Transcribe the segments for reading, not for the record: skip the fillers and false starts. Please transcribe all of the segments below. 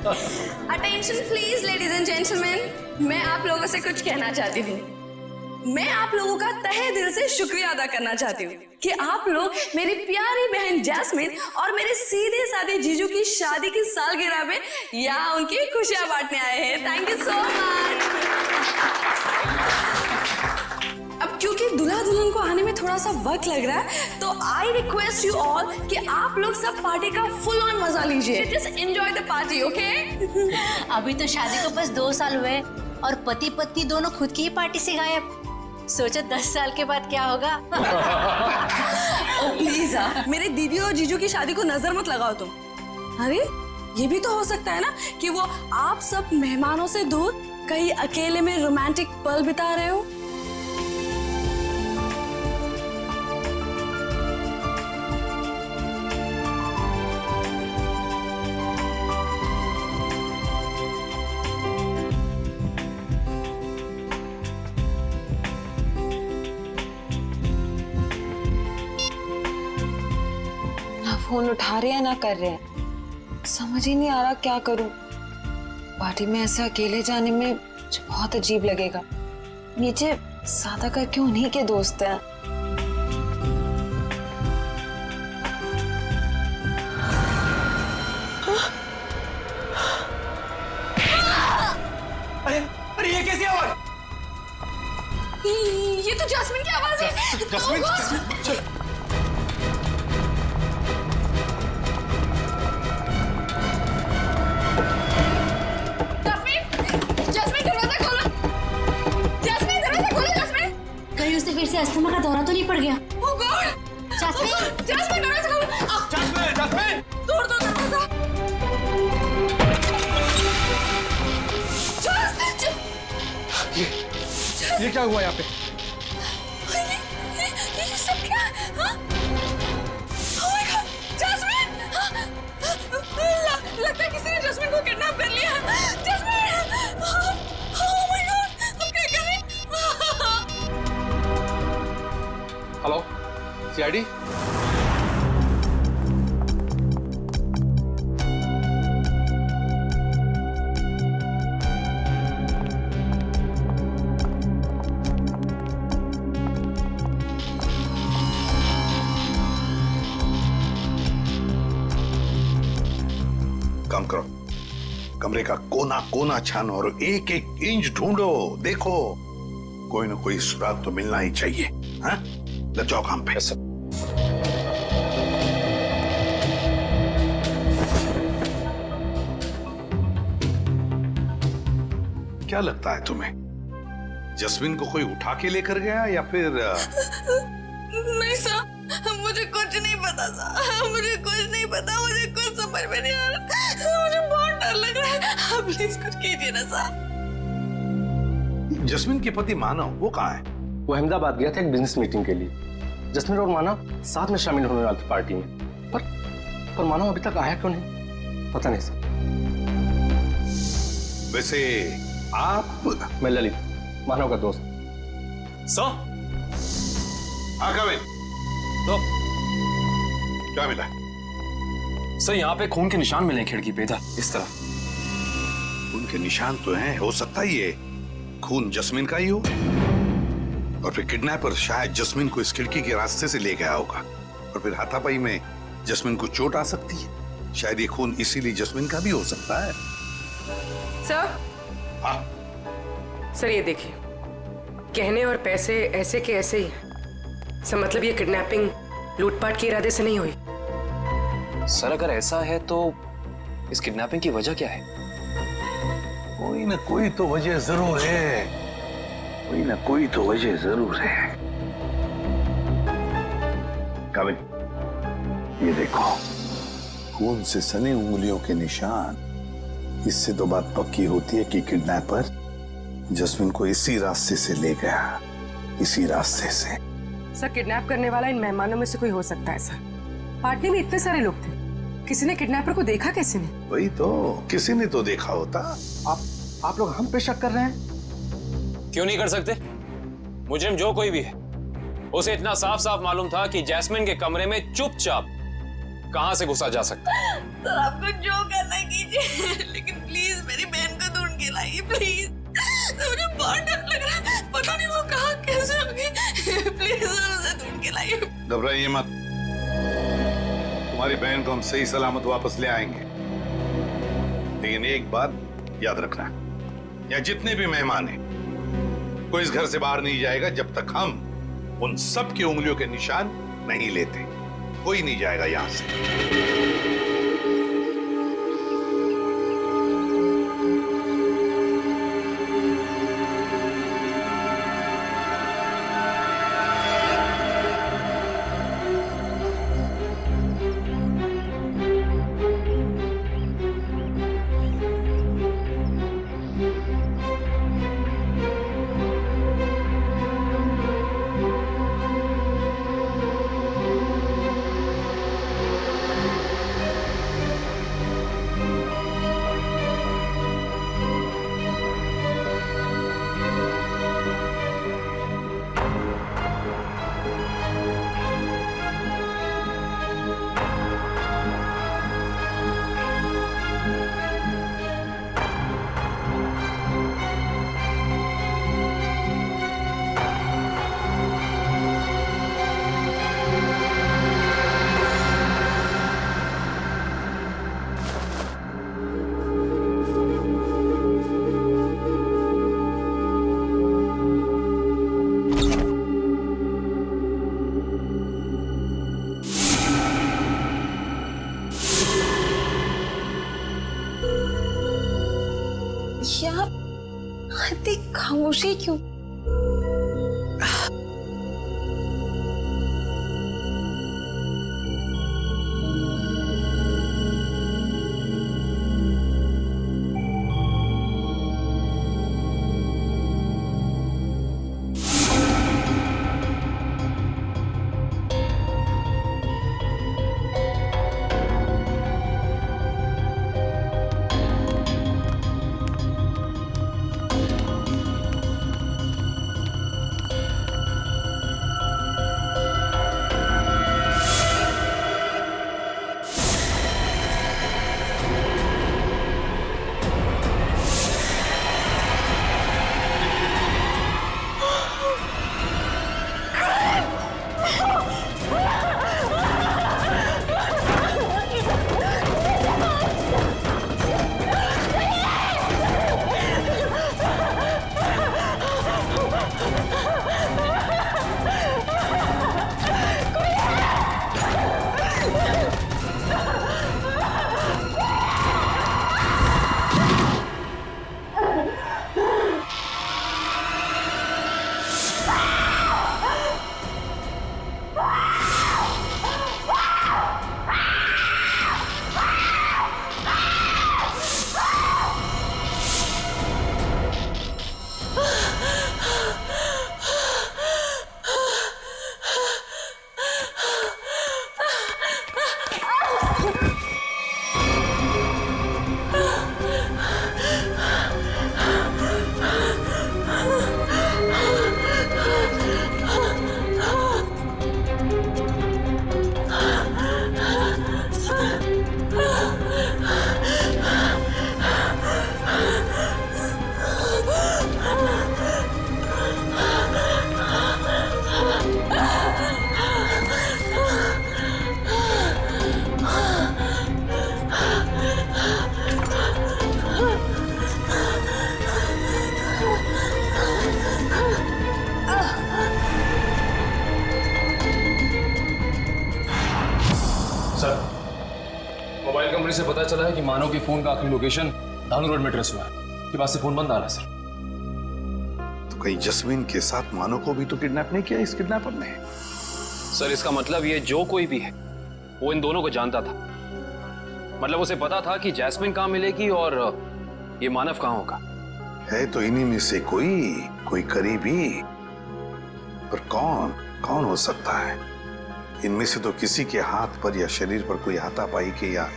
Attention please ladies and gentleman, मैं आप लोगों से कुछ कहना चाहती हूँ। मैं आप लोगों का तहे दिल से शुक्रिया अदा करना चाहती हूँ कि आप लोग मेरी प्यारी बहन जैस्मिन और मेरे सीधे साधे जीजू की शादी की सालगिरह में यहाँ उनकी खुशियां बांटने आए हैं। Thank you so much. अब क्योंकि दूल्हा दुल्हन को आने में थोड़ा सा वक्त लग रहा है, तो आई रिक्वेस्ट यू ऑल कि आप लोग सब पार्टी का फुल ऑन मजा लीजिए। Just enjoy the party, okay? अभी तो शादी को बस 2 साल हुए और पति पत्नी दोनों खुद की ही पार्टी से गायब। सोचो 10 साल के बाद क्या होगा। ओ प्लीज मेरे दीदी और जीजू की शादी को नजर मत लगाओ तुम। अरे ये भी तो हो सकता है ना कि वो आप सब मेहमानों से दूर कहीं अकेले में रोमांटिक पल बिता रहे हो। फोन उठा रहे हैं ना कर रहे हैं, समझ ही नहीं आ रहा क्या करूं। पार्टी में ऐसे अकेले जाने में मुझे बहुत अजीब लगेगा। नीचे सादा करके उन्हीं के दोस्त हैं। अरे ये कैसी आवाज? ये तो जैस्मिन की आवाज है। जैस्मिन, फिर से अस्थमा का दौरा तो नहीं पड़ गया? ओह गॉड! जैस्मिन, जैस्मिन दरवाजा खोलो। Jasmine, Jasmine! तोड़ दो दरवाजा। ये क्या हुआ यहाँ पे? ये सब क्या? हाँ? Oh my God! जैस्मिन! लगता है किसी ने जैस्मिन को किडनैप कर लिया। जैस्मिन! Oh my God! हम क्या करें? Hello, CID? कम करो, कमरे का कोना कोना छानो और एक एक इंच ढूंढो। देखो कोई ना कोई सुराग तो मिलना ही चाहिए। हाँ, लग जाओ काम पे। क्या लगता है तुम्हें, जस्मिन को कोई उठा के लेकर गया या फिर? नहीं सर, मुझे कुछ नहीं पता सर, मुझे कुछ नहीं पता, मुझे कुछ समझ में नहीं आ रहा, मुझे बहुत डर लग रहा है। आप प्लीज कुछ कीजिए ना सर। जस्मिन के पति मानव वो कहाँ है? वो अहमदाबाद गया था एक बिजनेस मीटिंग के लिए। जस्मिन और मानव साथ में शामिल होने वाले थे पार्टी में, पर मानव अभी तक आया क्यों नहीं पता नहीं सर। वैसे आप? मैं ललित, मानव का दोस्त। सर? तो क्या मिला? सर यहाँ पे खून के निशान मिले खिड़की पे, इधर इस तरफ। उनके निशान तो हैं, हो सकता है ये खून जस्मिन का ही हो, और फिर किडनैपर शायद जस्मिन को इस खिड़की के रास्ते से ले गया होगा, और फिर हाथापाई में जस्मिन को चोट आ सकती है। शायद ये खून इसीलिए जस्मिन का भी हो सकता है। सर? हाँ सर ये देखिए, गहने और पैसे ऐसे के ऐसे ही हैं। सर मतलब ये किडनैपिंग लूटपाट के इरादे से नहीं हुई। सर अगर ऐसा है तो इस किडनैपिंग की वजह क्या है? कोई ना कोई तो वजह जरूर है, कोई ना कोई तो वजह जरूर है। काबिल, ये देखो खून से सनी उंगलियों के निशान। इससे तो बात पक्की होती है कि किडनैपर जस्मिन को इसी रास्ते से ले गया, इसी रास्ते से। सर किडनैप करने वाला इन मेहमानों में से कोई हो सकता है सर। पार्टी में इतने सारे लोग थे, किसी ने किडनैपर को देखा कैसे नहीं? वही तो, किसी ने तो देखा होता। आप लोग हम पे शक कर रहे हैं? क्यों नहीं कर सकते? मुजरिम जो कोई भी है, उसे इतना साफ साफ मालूम था कि जैस्मिन के कमरे में चुपचाप कहां से घुसा जा सकता है? सर आपको जो करना है कीजिए, लेकिन प्लीज मेरी बहन को ढूंढ के लाइए प्लीज। सर मुझे बहुत डर लग रहा है, पता नहीं वो कहाँ कैसे हो गई। प्लीज सर उसे ढूंढ के लाइए। घबराइए मत, तुम्हारी बहन को हम सही सलामत वापस ले आएंगे। लेकिन एक बात याद रखना, यहाँ जितने भी मेहमान हैं, कोई इस घर से बाहर नहीं जाएगा जब तक हम उन सब की उंगलियों के निशान नहीं लेते। कोई नहीं जाएगा यहां से। यार इतनी खामोशी क्यों? मोबाइल कंपनी से पता चला है कि मानव के फोन का आखिरी लोकेशन धानु रोड में ट्रेस हुआ है। के पास से फोन बंद आ रहा है सर। तो कहीं जस्मीन के साथ मानव को भी तो किडनैप नहीं किया इस किडनैपर ने? सर इसका मतलब ये जो कोई भी है वो इन दोनों को जानता था। मतलब उसे पता था कि जैस्मिन कहाँ मिलेगी और ये मानव कहाँ होगा। है तो इन्हीं में से कोई करीबी, पर कौन हो सकता है? इनमें से तो किसी के हाथ पर या शरीर पर कोई हाथापाई के या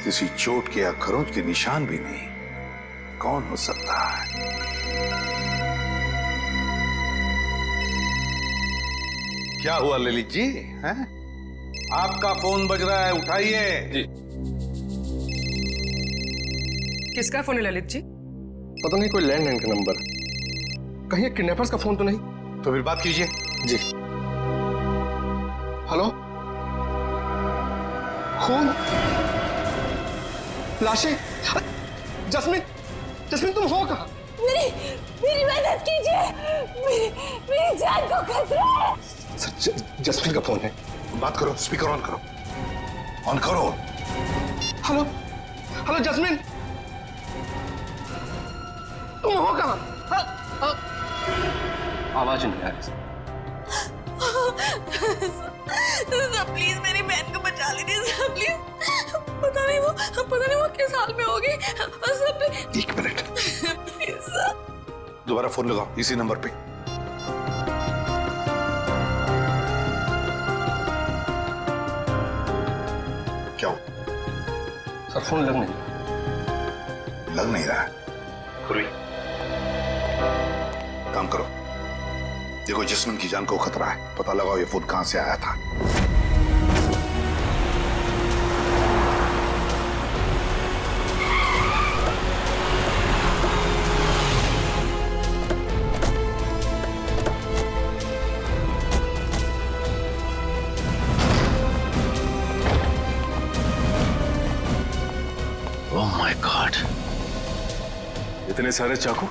किसी चोट के या खरोंच के निशान भी नहीं। कौन हो सकता है? क्या हुआ ललित जी? हैं? आपका फोन बज रहा है, उठाइए। जी। किसका फोन है ललित जी? पता नहीं, कोई लैंडलाइन का नंबर। कहीं किडनैपर्स का फोन तो नहीं? तो फिर बात कीजिए। जी। हेलो, खून, लाशें। जस्मिन, जस्मिन तुम हो कहाँ? मेरी मदद कीजिए, मेरी जान को खतरा है। सर, जस्मिन का फोन है। बात करो, स्पीकर ऑन करो, ऑन करो। हेलो, हेलो जस्मिन, तुम हो कहाँ? आवाज नहीं आ रही। सर प्लीज मेरी बहन को बचा लीजिए सर, प्लीज। पता नहीं वो किस हाल में होगी सर। 1 minute, please sir. दोबारा फोन लगाओ इसी नंबर पे। क्या हो? सर फोन लग नहीं। लग नहीं रहा। खुरी, काम करो, देखो जस्मिन की जान को खतरा है, पता लगाओ ये फोन कहां से आया था। ओह माय गॉड, इतने सारे चाकू।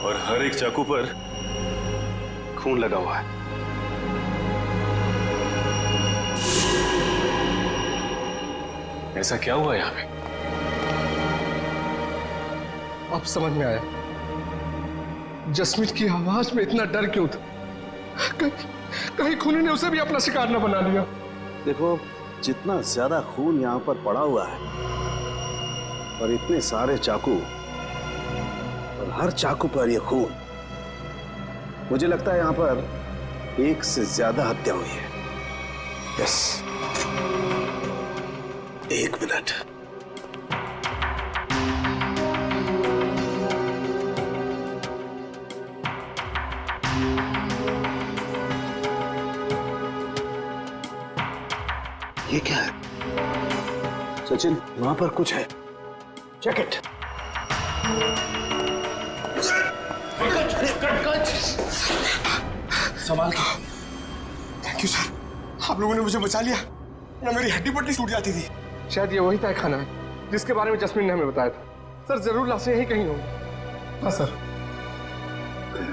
और हर एक चाकू पर खून लगा हुआ है। ऐसा क्या हुआ यहां पे? अब समझ में आया जस्मिन की आवाज में इतना डर क्यों था। कहीं खूनी ने उसे भी अपना शिकार न बना लिया। देखो, जितना ज्यादा खून यहाँ पर पड़ा हुआ है और इतने सारे चाकू और हर चाकू पर ये खून, मुझे लगता है यहाँ पर एक से ज्यादा हत्या हुई है। Yes, 1 minute. ये क्या है? सचिन, वहां पर कुछ है, चेक इट। संभाल के। थैंक यू सर, आप लोगों ने मुझे बचा लिया, ना मेरी हड्डी पट्टी टूट जाती थी। शायद ये वही तय खाना है जिसके बारे में जस्मिन ने हमें बताया था। सर जरूर लाशें यहीं कहीं होंगी। हाँ सर।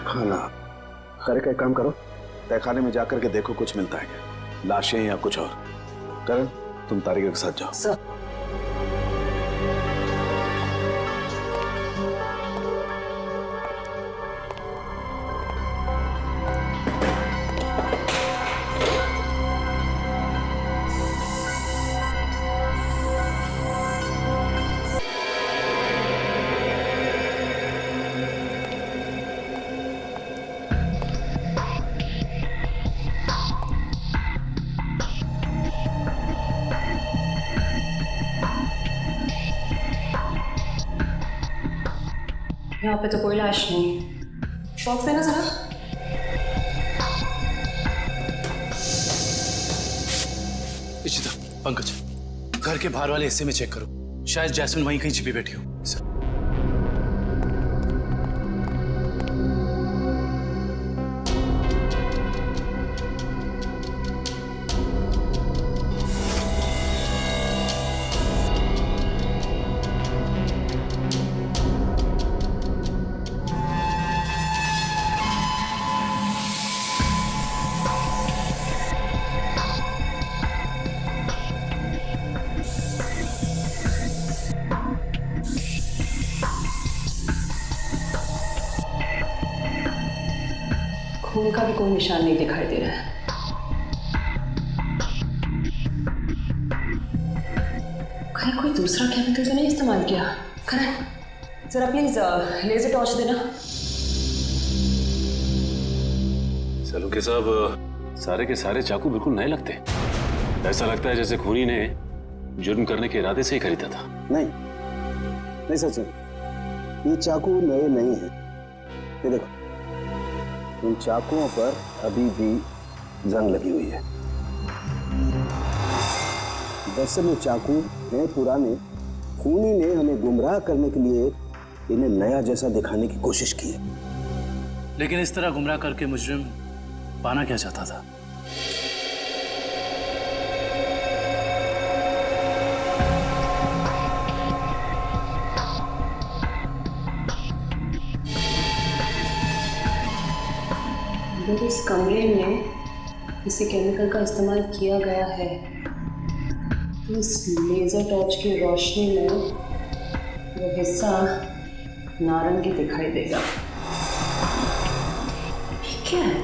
खाना, खैर का एक काम करो, तहखाने में जाकर के देखो कुछ मिलता है क्या, लाशें या कुछ और। करण, तुम तारिका के साथ जाओ। सर यहाँ पे तो कोई लाश नहीं। बॉक्स देना जरा। इशिता, पंकज, घर के बाहर वाले हिस्से में चेक करो, शायद जैस्मिन वहीं कहीं छिपी बैठी हो। सर। खून का भी कोई निशान नहीं दिखाई दे रहा है। कहीं कोई दूसरा केमिकल तो नहीं इस्तेमाल किया? करण, जरा प्लीज लेजर टॉर्च देना। सलूके साहब, सारे के सारे चाकू बिल्कुल नए लगते हैं। ऐसा लगता है जैसे खूनी ने जुर्म करने के इरादे से ही खरीदा था। नहीं, नहीं सचिन, ये चाकू नए नहीं हैं। ये देखो, इन चाकुओं पर अभी भी जंग लगी हुई है। दरअसल ये चाकू हैं पुराने। खूनी ने हमें गुमराह करने के लिए इन्हें नया जैसा दिखाने की कोशिश की है। लेकिन इस तरह गुमराह करके मुजरिम पाना क्या चाहता था? अगर इस कमरे में किसी केमिकल का इस्तेमाल किया गया है तो इस लेजर टॉर्च की रोशनी में वो हिस्सा नारंगी दिखाई देगा। क्या है?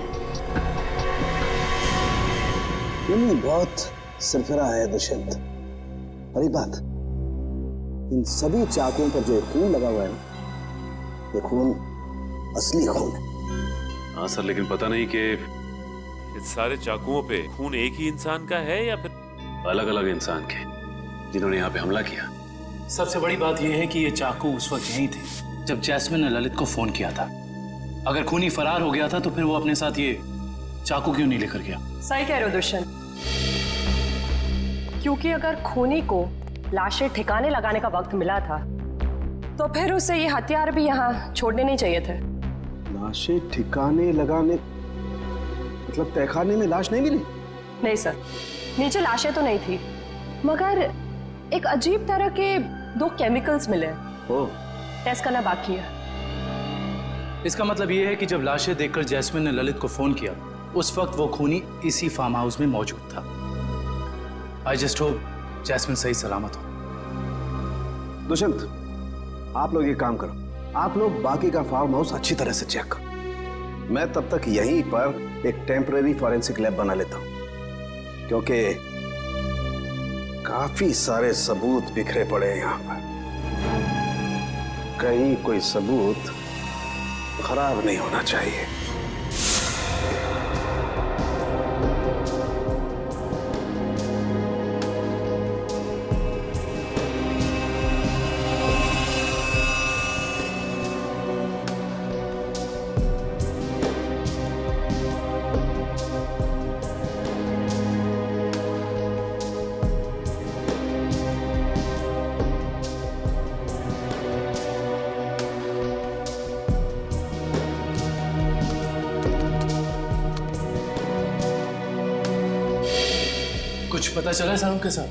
ये बहुत सरफरा है दुष्यंत। और एक बात, इन सभी चाकुओं पर जो खून लगा हुआ है ना, ये खून असली खून है। हाँ सर, लेकिन पता नहीं कि इस सारे चाकुओं पे खून एक ही इंसान का है या फिर अलग अलग इंसान के जिन्होंने यहाँ पे हमला किया। सबसे बड़ी बात यह है कि ये चाकू उस वक्त यहीं थे जब जैस्मिन ने ललित को फोन किया था। अगर खूनी फरार हो गया था तो फिर वो अपने साथ ये चाकू क्यों नहीं लेकर गया? सही कह रहे हो दुष्यंत, क्योंकि अगर खूनी को लाशें ठिकाने लगाने का वक्त मिला था तो फिर उसे ये हथियार भी यहाँ छोड़ने नहीं चाहिए थे। लाशें ठिकाने लगाने मतलब तहखाने में लाश नहीं मिली? नहीं सर, नीचे लाशें तो नहीं थी, मगर एक अजीब तरह के 2 केमिकल्स मिले। ओह, टेस्ट करना बाकी है। इसका मतलब ये है कि जब लाशें देखकर जैस्मिन ने ललित को फोन किया उस वक्त वो खूनी इसी फार्म हाउस में मौजूद था। आई जस्ट होप जैस्मिन सही सलामत हो। दुष्यंत, आप लोग ये काम करो, आप लोग बाकी का फार्म हाउस अच्छी तरह से चेक करो। मैं तब तक यहीं पर एक टेम्पररी फॉरेंसिक लैब बना लेता हूं, क्योंकि काफी सारे सबूत बिखरे पड़े हैं यहां पर। कहीं कोई सबूत खराब नहीं होना चाहिए। कुछ पता चला है साहब के साथ?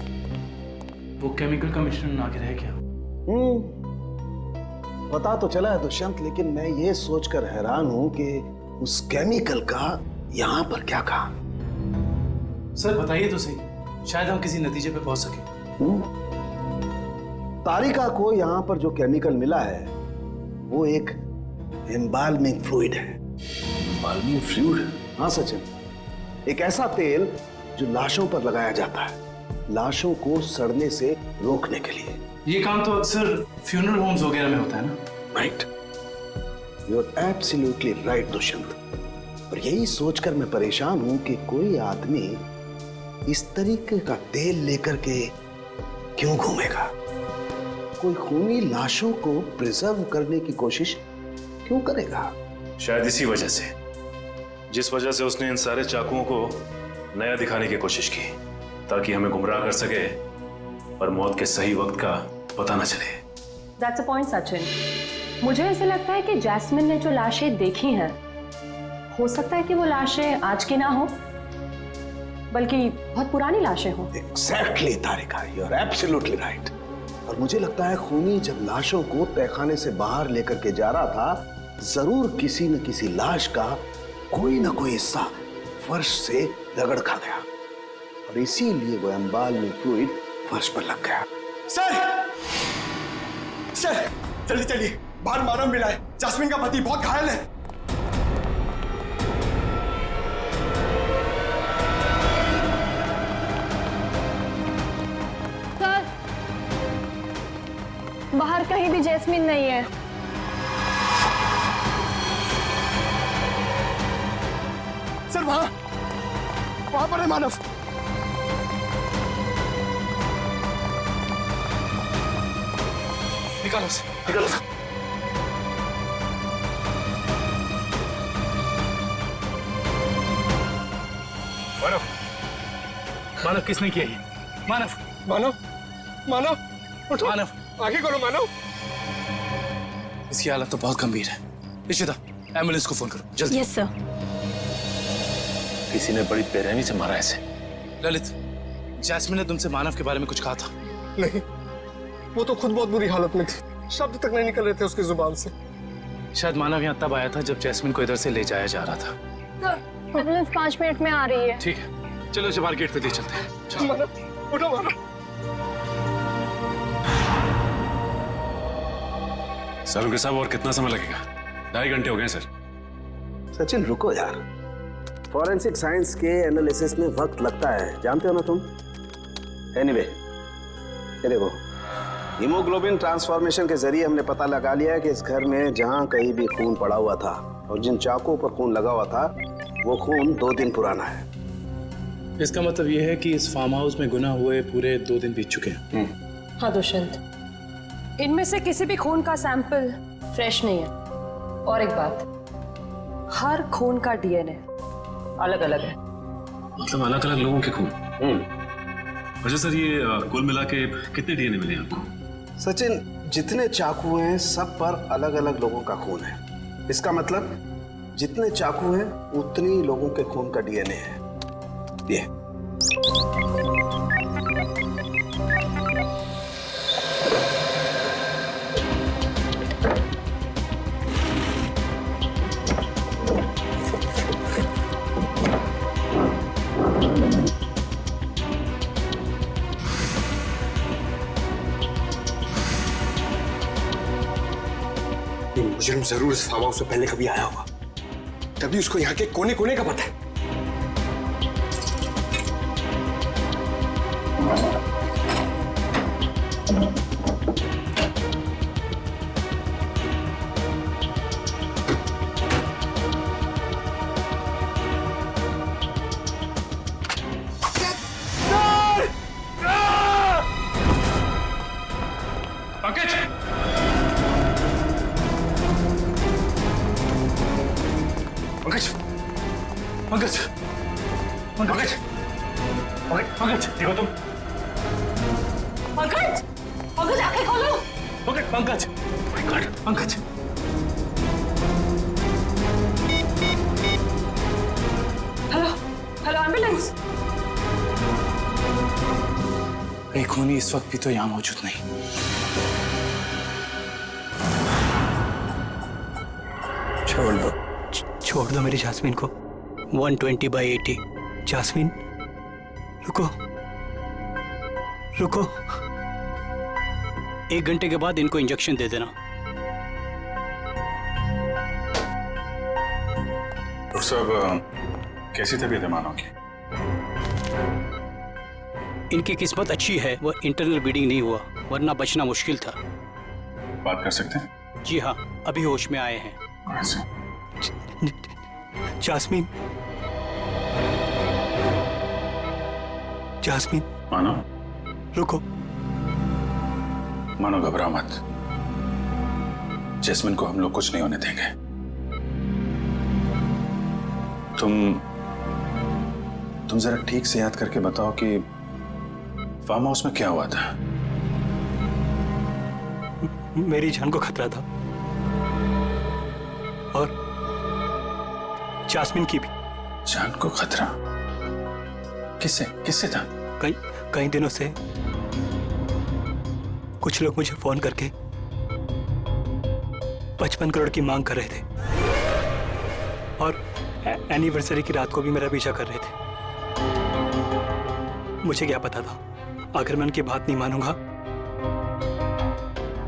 वो केमिकल का मिश्रण आगे रह गया? पता तो चला है दुष्यंत, लेकिन मैं ये सोचकर हैरान हूं कि उस केमिकल का यहां पर क्या काम। सर बताइए तो सही, शायद हम किसी नतीजे पे पहुंच सके। तारिका को यहां पर जो केमिकल मिला है वो एक एम्बाल्मिंग फ्लूइड है। Embalming fluid? हाँ सचिन, एक ऐसा तेल जो लाशों पर लगाया जाता है, लाशों को सड़ने से रोकने के लिए। ये काम तो अक्सर फ्यूनरल होम्स वगैरह में होता है ना? Right, you are absolutely right Dushyant. और यही सोचकर मैं परेशान हूं कि कोई आदमी इस तरीके का तेल लेकर के क्यों घूमेगा। कोई खूनी लाशों को प्रिजर्व करने की कोशिश क्यों करेगा? शायद इसी वजह से, जिस वजह से उसने इन सारे चाकुओं को नया दिखाने की कोशिश की, ताकि हमें गुमराह कर सके और मौत के सही वक्त का पता न चले। That's a point, Sachin. मुझे ऐसे लगता है कि जैस्मिन ने जो लाशें देखी हैं, हो सकता है कि वो लाशें आज की ना हो, बल्कि बहुत पुरानी लाशें हों। Exactly, Tarika, you are absolutely right। और मुझे लगता है खूनी जब लाशों को तहखाने से बाहर लेकर के जा रहा था, जरूर किसी न किसी लाश का कोई ना कोई हिस्सा फर्श से रगड़ खा गया और इसीलिए वो एम्बाल्मिंग फ्लूइड फर्श पर लग गया। सर जल्दी चलिए, बाहर मानव मिला है, जैस्मिन का पति बहुत घायल है। सर, बाहर कहीं भी जैस्मिन नहीं है। सर वहां पर है मानव। निकालो उसे। निकलो। मानव, मानव किसने किया ये? मानव, मानव, मानव, उठो। मानव, आगे करो मानव। इसकी हालत तो बहुत गंभीर है। इशिता, एम्बुलेंस को फोन करो जल्दी। Yes sir. किसी ने बड़ी बेरहमी से मारा ऐसे। ललित, जैस्मिन ने तुमसे मानव के बारे में कुछ कहा था? नहीं, वो तो खुद बहुत बुरी हालत में थी, शब्द तक नहीं निकल रहे थे उसकी जुबान से। शायद मानव यहाँ तब आया था जब जैस्मिन को इधर से ले जाया जा रहा था। एम्बुलेंस 5 मिनट में आ रही है। ठीक है, चलो इसे बाहर गेट पे ले चलते हैं। चलो। मानव, उठो मानव। सर उनके साहब और कितना समय लगेगा? 2.5 घंटे हो गए सर। सचिन रुको यार, फॉरेंसिक साइंस के एनालिसिस में वक्त लगता है, जानते हो ना तुम। एनीवे, ये देखो, हीमोग्लोबिन ट्रांसफॉर्मेशन के जरिए हमने पता लगा लिया है कि इस घर में जहां कहीं भी खून पड़ा हुआ था और जिन चाकुओं पर खून लगा हुआ था वो खून 2 दिन पुराना है। इसका मतलब ये है कि इस फार्म हाउस में गुनाह हुए पूरे 2 दिन बीत चुके हैं। हाँ दुष्यंत, इनमें से किसी भी खून का सैंपल फ्रेश नहीं है। और एक बात, हर खून का डीएनए अलग अलग है। मतलब अलग अलग लोगों के खून? अच्छा सर, ये कुल मिला के कितने डीएनए मिले आपको? सचिन, जितने चाकू हैं सब पर अलग अलग लोगों का खून है। इसका मतलब जितने चाकू हैं उतनी लोगों के खून का डीएनए है। ये मुजरिम जरूर इस फार्म हाउस से पहले कभी आया होगा, तभी उसको यहाँ के कोने कोने का पता है। पंकज, पंकज, पंकज, पंकज, देखो तुम। पंकज, पंकज आंखें खोलो। Pankaj, Pankaj, Pankaj. Hello, hello ambulance. एक खूनी इस वक्त भी तो यहाँ मौजूद नहीं। छोड़ दो मेरी जास्मिन को। 120/80। जास्मिन, रुको, रुको। 1 घंटे के बाद इनको इंजेक्शन दे देना। डॉक्टर साहब, कैसी तबीयत है मानव की? इनकी किस्मत अच्छी है, वो इंटरनल ब्लीडिंग नहीं हुआ, वरना बचना मुश्किल था। बात कर सकते हैं? जी हाँ, अभी होश में आए हैं। Jasmine, jasmine. मानव, रुको। मानो घबराओ मत, जैस्मिन को हम लोग कुछ नहीं होने देंगे। तुम जरा ठीक से याद करके बताओ कि फार्म हाउस में क्या हुआ था? मेरी जान को खतरा था और जास्मिन की भी। जान को खतरा? किससे किससे था? कई दिनों से कुछ लोग मुझे फोन करके 55 करोड़ की मांग कर रहे थे और एनिवर्सरी की रात को भी मेरा पीछा कर रहे थे। मुझे क्या पता था, अगर मैं उनकी बात नहीं मानूंगा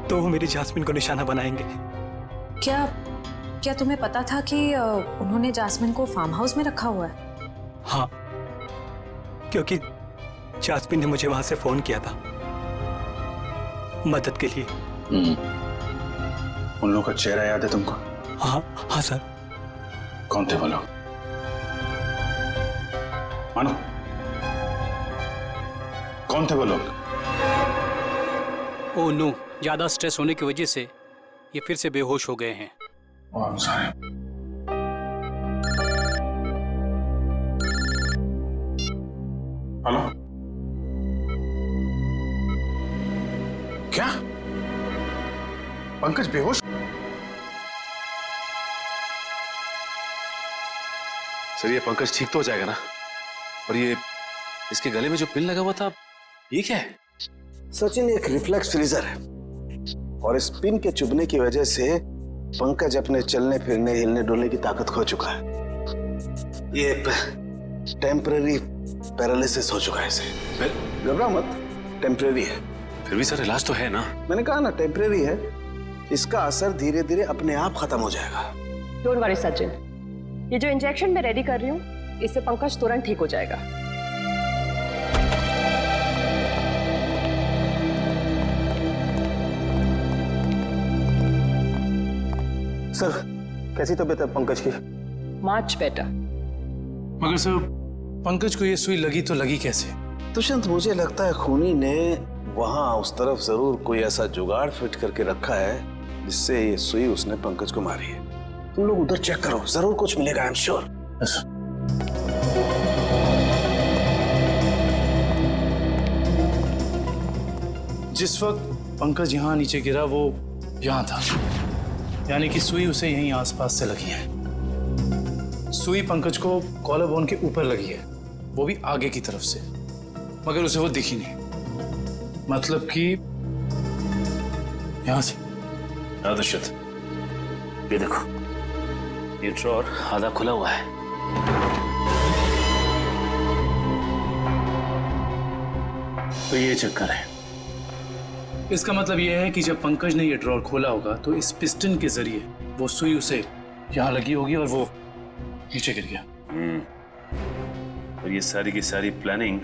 तो वो मेरी जास्मिन को निशाना बनाएंगे। क्या तुम्हें पता था कि उन्होंने जास्मिन को फार्म हाउस में रखा हुआ है? हाँ, क्योंकि जास्मिन ने मुझे वहां से फोन किया था मदद के लिए। उन लोगों का चेहरा याद है तुमको? हाँ सर। कौन थे वो लोग? मानो, कौन थे वो लोग? ओह नो, ज्यादा स्ट्रेस होने की वजह से ये फिर से बेहोश हो गए हैं। हेलो, क्या पंकज बेहोश? सर ये पंकज ठीक तो हो जाएगा ना? और ये इसके गले में जो पिन लगा हुआ था, ये क्या है? सचिन एक रिफ्लेक्स फ्रीजर है और इस पिन के चुभने की वजह से पंकज अपने चलने फिरने हिलने डुलने की ताकत खो चुका है। ये टेम्पररी पैरालिसिस हो चुका है इसे। घबरा मत, टेम्पररी है। फिर भी सर इलाज तो है ना? मैंने कहा ना टेम्पररी है, इसका असर धीरे धीरे अपने आप खत्म हो जाएगा। डोंट वरी सचिन, ये जो इंजेक्शन मैं रेडी कर रही हूँ इससे पंकज तुरंत ठीक हो जाएगा। सर कैसी तबीयत है पंकज की? Much better. मगर सर पंकज को ये सुई लगी तो लगी कैसे? दुष्यंत मुझे लगता है खूनी ने वहां उस तरफ जरूर कोई ऐसा जुगाड़ फिट करके रखा है जिससे ये सुई उसने पंकज को मारी है। तुम लोग उधर चेक करो, जरूर कुछ मिलेगा, आई एम श्योर। जिस वक्त पंकज यहाँ नीचे गिरा वो यहाँ था, यानी कि सुई उसे यहीं आसपास से लगी है। सुई पंकज को कॉलर बोन के ऊपर लगी है, वो भी आगे की तरफ से, मगर उसे वो दिखी नहीं। मतलब कि यहाँ से। दुष्यंत ये देखो, ये ड्रॉर आधा खुला हुआ है। तो ये चक्कर है। इसका मतलब ये है कि जब पंकज ने ये ड्रॉर खोला होगा तो इस पिस्टन के जरिए वो सुई उसे यहाँ लगी होगी और वो नीचे गिर गया। और ये सारी की सारी प्लानिंग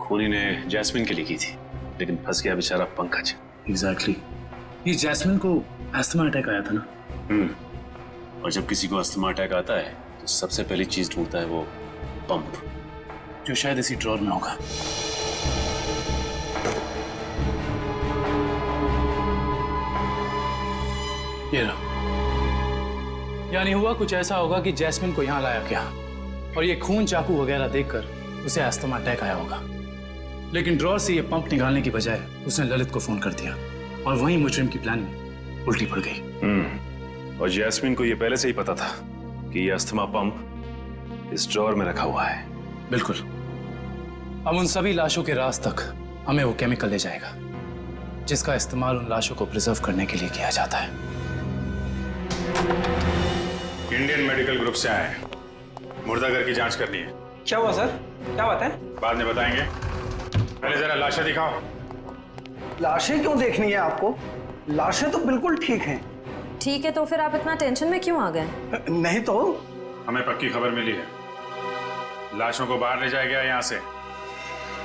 खूनी ने जैस्मिन के लिए की थी, लेकिन फंस गया बेचारा पंकज। एग्जैक्टली। ये जैस्मिन को अस्थमा अटैक आया था ना? और जब किसी को अस्थमा अटैक आता है तो सबसे पहली चीज ढूंढता है वो पंप, जो शायद इसी ड्रॉर में होगा। ये रहा। यानी हुआ कुछ ऐसा होगा कि जैस्मिन को यहाँ लाया गया और ये खून चाकू वगैरह देखकर उसे अस्थमा अटैक आया होगा, लेकिन ड्रॉर से ये पंप निकालने की बजाय उसने ललित को फोन कर दिया और वहीं मुजरिम की प्लानिंग उल्टी पड़ गई। और जैस्मिन को ये पहले से ही पता था कि ये अस्थमा पंप इस ड्रॉर में रखा हुआ है। बिल्कुल। अब उन सभी लाशों के राज तक हमें वो केमिकल ले जाएगा जिसका इस्तेमाल उन लाशों को प्रिजर्व करने के लिए किया जाता है। इंडियन मेडिकल ग्रुप से आए हैं, मुर्दाघर की जांच करनी है। क्या हुआ सर? क्या बात है? बाद में बताएंगे, पहले जरा लाशें दिखाओ। लाशें क्यों देखनी है आपको? लाशें तो बिल्कुल ठीक हैं। ठीक है, तो फिर आप इतना टेंशन में क्यों आ गए? नहीं तो हमें पक्की खबर मिली है, लाशों को बाहर ले जाया गया यहाँ से।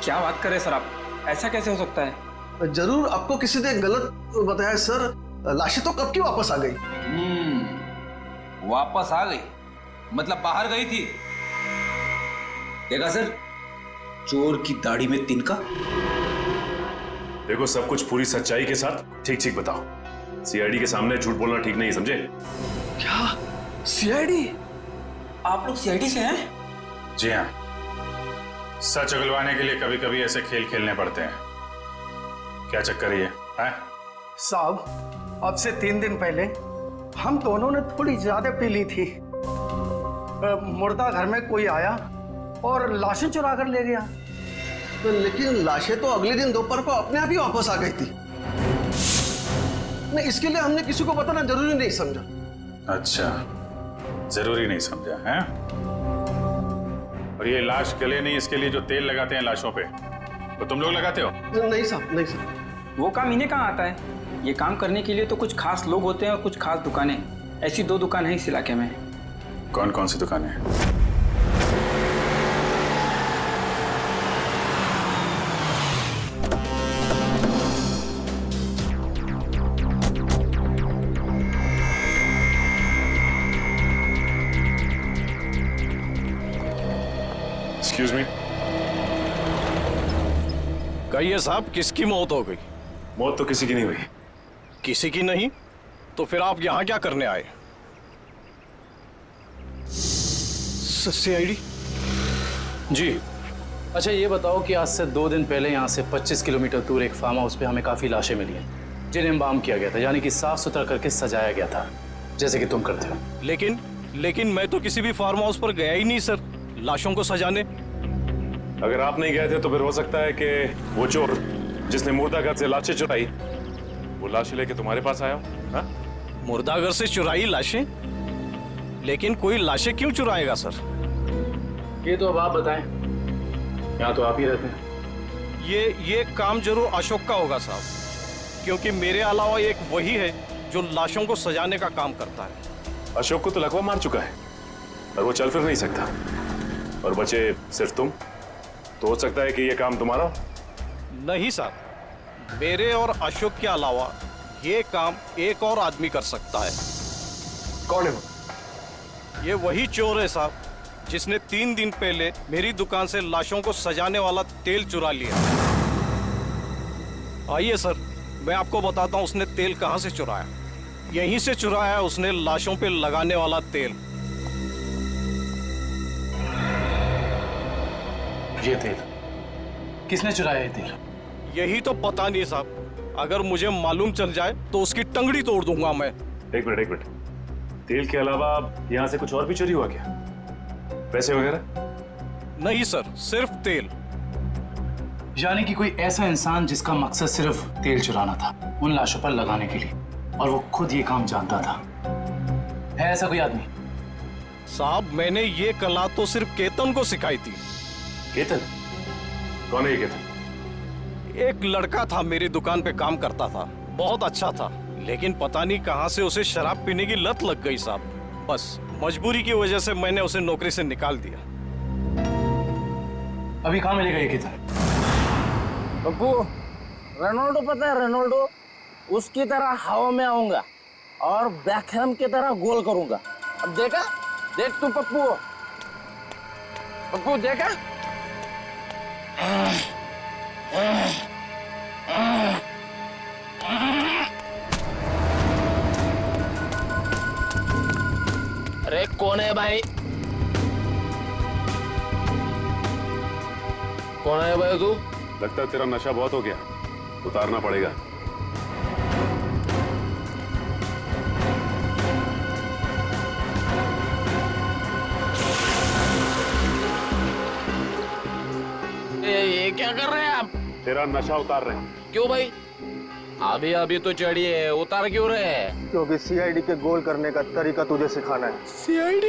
क्या बात कर रहे सर आप? ऐसा कैसे हो सकता है? जरूर आपको किसी ने गलत बताया सर। लाशें तो कब की वापस आ गई। वापस आ गई मतलब बाहर गई थी? देखा सर, चोर की दाढ़ी में तिनका। देखो सब कुछ पूरी सच्चाई के साथ ठीक ठीक बताओ। सीआईडी के सामने झूठ बोलना ठीक नहीं, समझे? क्या सीआईडी? आप लोग सीआईडी से हैं? जी हाँ, सच उगलवाने के लिए कभी कभी ऐसे खेल खेलने पड़ते हैं। क्या चक्कर है? साहब, अब से 3 दिन पहले हम दोनों ने थोड़ी ज्यादा पी ली थी। मुर्दा घर में कोई आया और लाशें चुरा कर ले गया। तो लेकिन लाशें तो अगले दिन दोपहर को अपने आप ही वापस आ गई थी। नहीं, इसके लिए हमने किसी को बताना जरूरी नहीं समझा। अच्छा, जरूरी नहीं समझा है? और ये लाश गले नहीं, इसके लिए जो तेल लगाते हैं लाशों पे, वो तुम लोग लगाते हो? नहीं साहब, नहीं साहब। वो काम इन्हें कहाँ आता है? ये काम करने के लिए तो कुछ खास लोग होते हैं और कुछ खास दुकानें। ऐसी 2 दुकान है इस इलाके में। कौन कौन सी दुकानें हैं? Excuse me. कहिए साहब, किसकी मौत हो गई? मौत तो किसी की नहीं हुई। किसी की नहीं? तो फिर आप यहाँ क्या करने आए? CID? जी। अच्छा ये बताओ कि आज से 2 दिन पहले यहाँ से 25 किलोमीटर दूर एक फार्म हाउस पे हमें काफ़ी लाशें मिली हैं जिन्हें एम्बाम किया गया था, यानी कि साफ सुथरा करके सजाया गया था, जैसे कि तुम करते हो। लेकिन मैं तो किसी भी फार्म हाउस पर गया ही नहीं सर, लाशों को सजाने। अगर आप नहीं गए थे तो फिर हो सकता है कि वो चोर जिसने मुर्दाघर से लाशें चुराई वो लाशें लेके तुम्हारे पास आया हो। हाँ? मुर्दाघर से चुराई लाशें? लेकिन कोई लाशें क्यों चुराएगा सर? ये तो अब आप बताएं, यहाँ तो आप ही रहते हैं। ये काम जरूर अशोक का होगा साहब, क्योंकि मेरे अलावा एक वही है जो लाशों को सजाने का काम करता है। अशोक को तो लकवा मार चुका है और वो चल फिर नहीं सकता, और बचे सिर्फ तुम। तो हो सकता है कि ये काम तुम्हारा हो। नहीं साहब, मेरे और अशोक के अलावा ये काम एक और आदमी कर सकता है। कौन है वो? ये वही चोर है साहब जिसने 3 दिन पहले मेरी दुकान से लाशों को सजाने वाला तेल चुरा लिया। आइए सर, मैं आपको बताता हूँ उसने तेल कहाँ से चुराया। यहीं से चुराया है उसने लाशों पे लगाने वाला तेल। ये तेल किसने चुराया? ये तेल यही तो पता नहीं साहब, अगर मुझे मालूम चल जाए तो उसकी टंगड़ी तोड़ दूंगा मैं। एक मिनट, तेल के अलावा यहाँ से कुछ और भी चोरी हुआ क्या? पैसे वगैरह? नहीं सर, सिर्फ तेल। यानी कि कोई ऐसा इंसान जिसका मकसद सिर्फ तेल चुराना था उन लाशों पर लगाने के लिए, और वो खुद ये काम जानता था। है ऐसा कोई आदमी? साहब मैंने ये कला तो सिर्फ केतन को सिखाई थी। केतन? कौन है ये केतन? एक लड़का था, मेरी दुकान पे काम करता था, बहुत अच्छा था, लेकिन पता नहीं कहां से उसे शराब पीने की लत लग गई साहब। बस मजबूरी की वजह से मैंने उसे नौकरी से निकाल दिया। अभी कहाँ मिलेगा ये केतन? पप्पू, रोनाल्डो पता है रोनाल्डो? उसकी तरह हवा में आऊंगा और बैकहैम की तरह गोल करूंगा। अब देखा? देख तू पप्पू, पप्पू देखा? अरे कौन है भाई? कौन है भाई तू? लगता है तेरा नशा बहुत हो गया, उतारना पड़ेगा। ये क्या कर रहे हैं आप? तेरा नशा उतार रहे हैं। क्यों भाई? अभी अभी तो चढ़ी है, उतार क्यों रहे हैं? क्योंकि CID के गोल करने का तरीका तुझे सिखाना है। CID?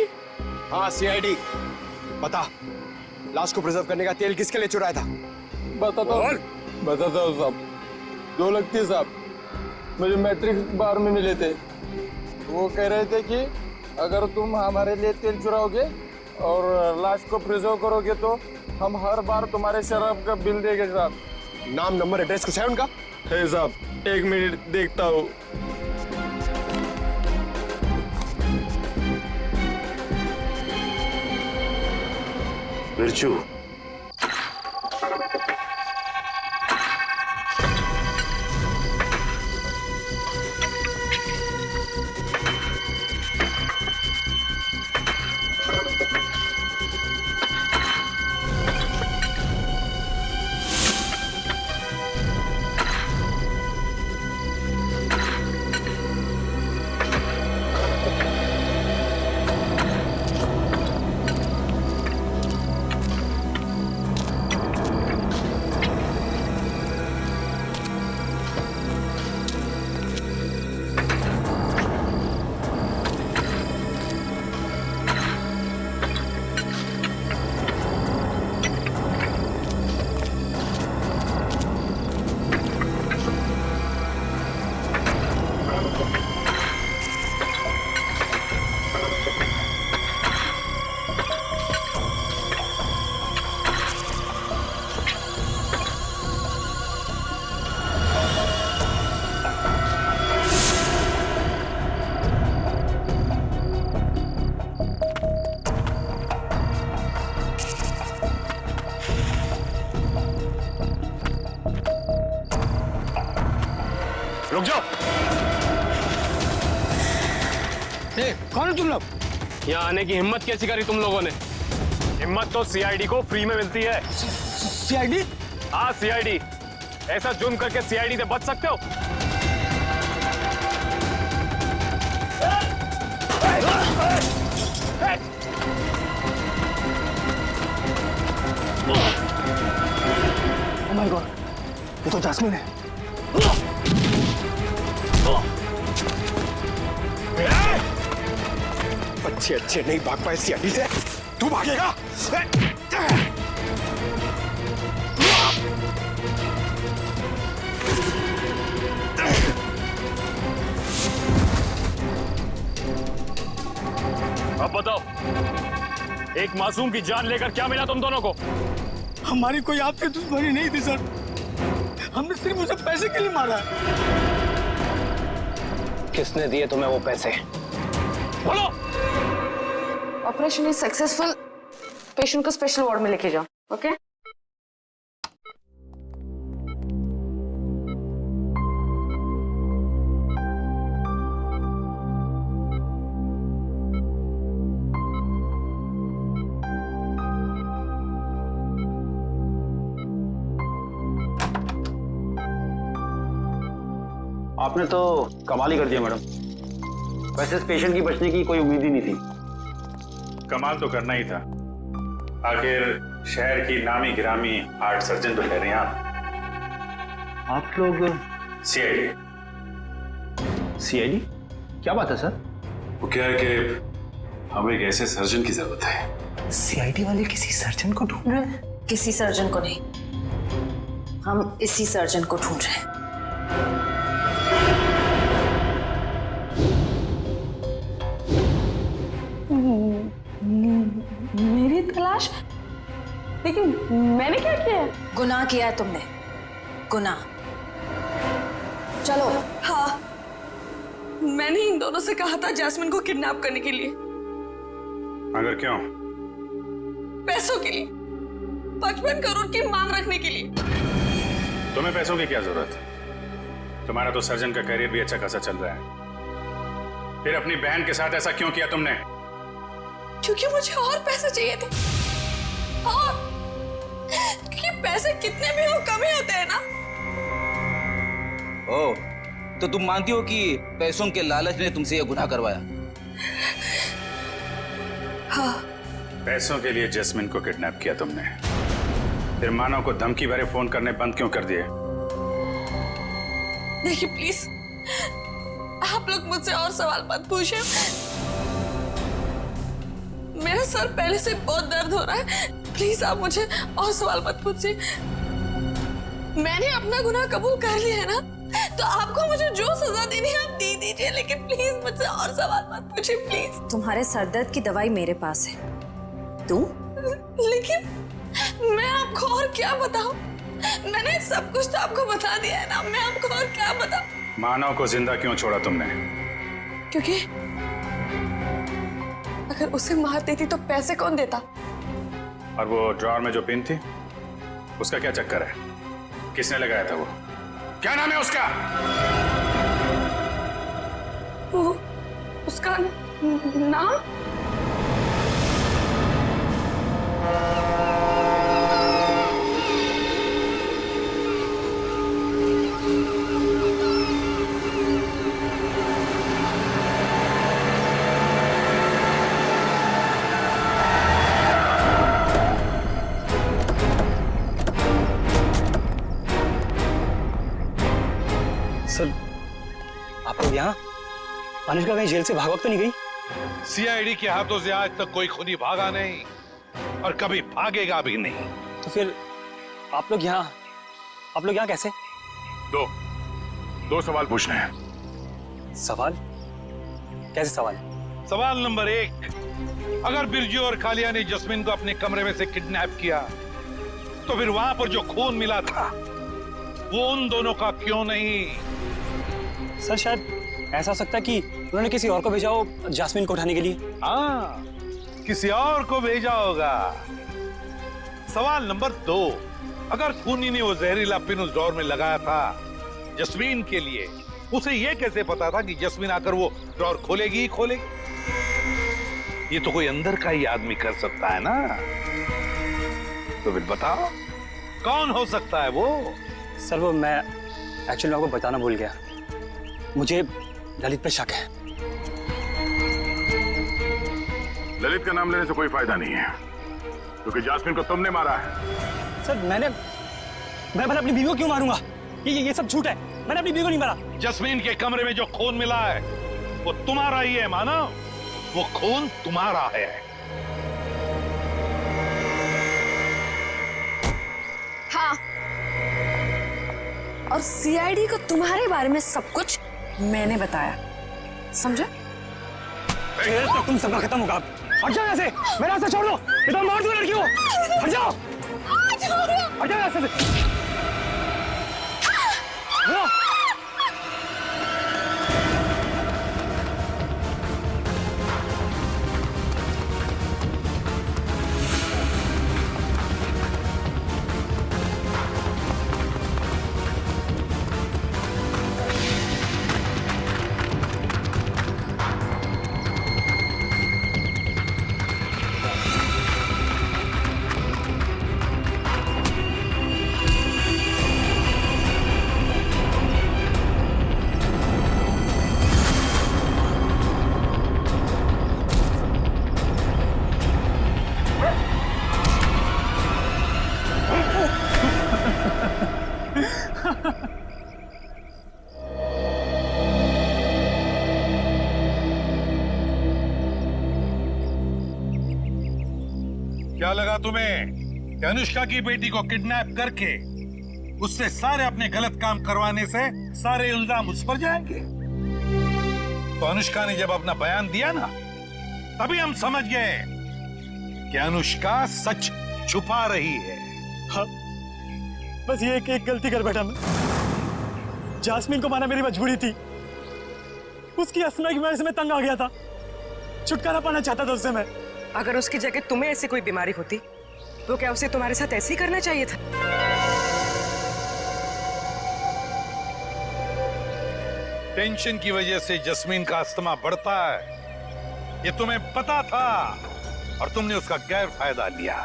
हाँ CID। बता, लाश को प्रिजर्व करने का तेल किसके लिए चुराया था? बताता हूँ साहब। 2 लगती साहब, मुझे मैट्रिक्स बार में मिले थे। वो कह रहे थे कि अगर तुम हमारे लिए तेल चुराओगे और लाश को प्रिजर्व करोगे तो हम हर बार तुम्हारे शराब का बिल देंगे साहब। नाम, नंबर, एड्रेस कुछ है उनका? है साहब, 1 मिनट देखता हूँ। बिरजू, यहाँ आने की हिम्मत कैसी करी तुम लोगों ने? हिम्मत तो सीआईडी को फ्री में मिलती है। सीआईडी? हाँ सीआईडी। ऐसा जुर्म करके सीआईडी से बच सकते हो? Oh my God, ये तो जैस्मिन है। अच्छे अच्छे नहीं भाग पाए सीआईडी से, तू भागेगा? अब बताओ, एक मासूम की जान लेकर क्या मिला तुम दोनों को? हमारी कोई आपसे दुश्मनी नहीं थी सर, हमने सिर्फ उसे पैसे के लिए मारा। किसने दिए तुम्हें वो पैसे? बोलो। Operation is successful. पेशेंट को स्पेशल वार्ड में लेके जाओ। ओके? आपने तो कमाल ही कर दिया मैडम। वैसे इस पेशेंट की बचने की कोई उम्मीद ही नहीं थी। कमाल तो करना ही था। आखिर शहर की नामी गिरामी हार्ट सर्जन तो ठहरे आप लोग। सीआईडी। सीआईडी? क्या बात है सर? वो क्या है कि हमें एक ऐसे सर्जन की जरूरत है। सीआईडी वाले किसी सर्जन को ढूंढ रहे हैं? किसी सर्जन को नहीं, हम इसी सर्जन को ढूंढ रहे हैं। मेरी तलाश? लेकिन मैंने क्या किया है? गुनाह किया है तुमने, गुनाह। चलो। हाँ, मैंने इन दोनों से कहा था जैस्मिन को किडनैप करने के लिए। मगर क्यों? पैसों के लिए, 55 करोड़ की मांग रखने के लिए। तुम्हें पैसों की क्या जरूरत? तुम्हारा तो सर्जन का करियर भी अच्छा खासा चल रहा है। फिर अपनी बहन के साथ ऐसा क्यों किया तुमने? क्योंकि मुझे और पैसे चाहिए थे। और क्योंकि पैसे कितने भी हो कम ही होते हैं ना। ओह, तो तुम मानती हो कि पैसों के लालच ने तुमसे यह गुनाह करवाया? हाँ। पैसों के लिए जैस्मिन को किडनैप किया तुमने। फिर मानव को धमकी भरे फोन करने बंद क्यों कर दिए? देखिए प्लीज, आप लोग मुझसे और सवाल मत पूछिए। मेरा सर पहले से बहुत दर्द हो रहा है। प्लीज आप मुझे और सवाल मत पूछिए। मैंने अपना गुनाह कबूल कर लिया है ना, तो आपको मुझे जो सजा देनी है आप दे दीजिए, लेकिन प्लीज मुझसे और सवाल मत पूछिए प्लीज। तुम्हारे सरदर्द की दवाई मेरे पास है, तुम? लेकिन मैं आपको और क्या बताऊं? मैंने सब कुछ तो आपको बता दिया है ना, मैं आपको और क्या बताऊं? मानव को जिंदा क्यों छोड़ा तुमने? क्योंकि अगर उसे मार देती तो पैसे कौन देता? और वो ड्रॉअर में जो पिन थी, उसका क्या चक्कर है? किसने लगाया था वो? क्या नाम है उसका? वो उसका नाम? सर, आप लोग यहाँ? अनुष्का कहीं जेल से भाग तो नहीं गई? सीआईडी के हाथों से आज तक कोई खूनी भागा नहीं और कभी भागेगा भी नहीं। तो फिर आप लोग यहाँ कैसे? दो सवाल पूछने हैं। सवाल? कैसे सवाल? सवाल नंबर 1, अगर बिरजू और कालिया ने जस्मिन को अपने कमरे में से किडनैप किया, तो फिर वहां पर जो खून मिला था वो उन दोनों का क्यों नहीं? सर, शायद ऐसा हो सकता है कि उन्होंने किसी और को भेजा हो जैस्मिन को उठाने के लिए। हाँ, किसी और को भेजा होगा। सवाल नंबर 2, अगर खूनी ने वो जहरीला पिन उस ड्रॉअर में लगाया था जस्मीन के लिए, उसे यह कैसे पता था कि जस्मीन आकर वो ड्रॉअर खोलेगी ही खोलेगी? ये तो कोई अंदर का ही आदमी कर सकता है ना। तो फिर बताओ कौन हो सकता है वो? सर वो मैं एक्चुअली आपको बताना भूल गया, मुझे ललित पे शक है। ललित का नाम लेने से कोई फायदा नहीं है, क्योंकि जास्मिन को तुमने मारा है। सर मैं अपनी बीवी को क्यों मारूंगा? ये सब झूठ है, मैंने अपनी बीवी को नहीं मारा। जस्मीन के कमरे में जो खून मिला है वो तुम्हारा ही है मानव, वो खून तुम्हारा है। हाँ, और सीआईडी को तुम्हारे बारे में सब कुछ मैंने बताया, समझे? तो तुम सबका खत्म होगा। हट जाओ यहाँ से, मेरा रास्ता छोड़ दो, ये तो मार दो लड़की को। हट जाओ, हट जाओ यहाँ से। क्या लगा तुम्हें कि अनुष्का की बेटी को किडनैप करके उससे सारे अपने गलत काम करवाने से सारे इल्जाम उस पर जाएंगे? तो अनुष्का ने जब अपना बयान दिया ना, तभी हम समझ गए कि अनुष्का सच छुपा रही है। हाँ, बस ये एक गलती कर बैठा मैं। जास्मिन को मारना मेरी मजबूरी थी, उसकी अस्मा की वजह से मैं तंग आ गया था, छुटकारा पाना चाहता था उससे मैं। अगर उसकी जगह तुम्हें ऐसी कोई बीमारी होती तो क्या उसे तुम्हारे साथ ऐसे ही करना चाहिए था? टेंशन की वजह से जस्मीन का अस्थमा बढ़ता है, ये तुम्हें पता था और तुमने उसका गैर फायदा लिया।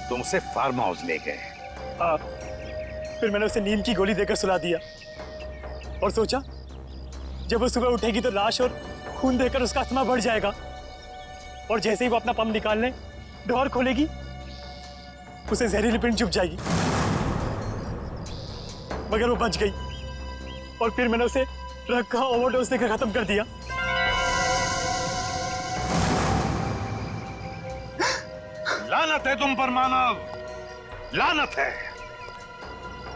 तुम उसे फार्म हाउस ले गए। फिर मैंने उसे नींद की गोली देकर सुला दिया और सोचा जब वो सुबह उठेगी तो लाश और खून देकर उसका अस्थमा बढ़ जाएगा, और जैसे ही वो अपना पंप निकालने डोर खोलेगी उसे जहरीली पिन चुभ जाएगी। मगर वो बच गई और फिर मैंने उसे ड्रग का ओवरडोज देकर खत्म कर दिया। लानत है तुम पर मानव, लानत है।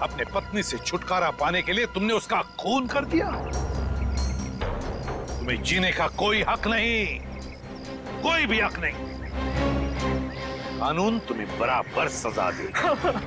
अपने पत्नी से छुटकारा पाने के लिए तुमने उसका खून कर दिया। तुम्हें जीने का कोई हक नहीं, कोई भी हक नहीं। कानून तुम्हें बराबर सजा देगा।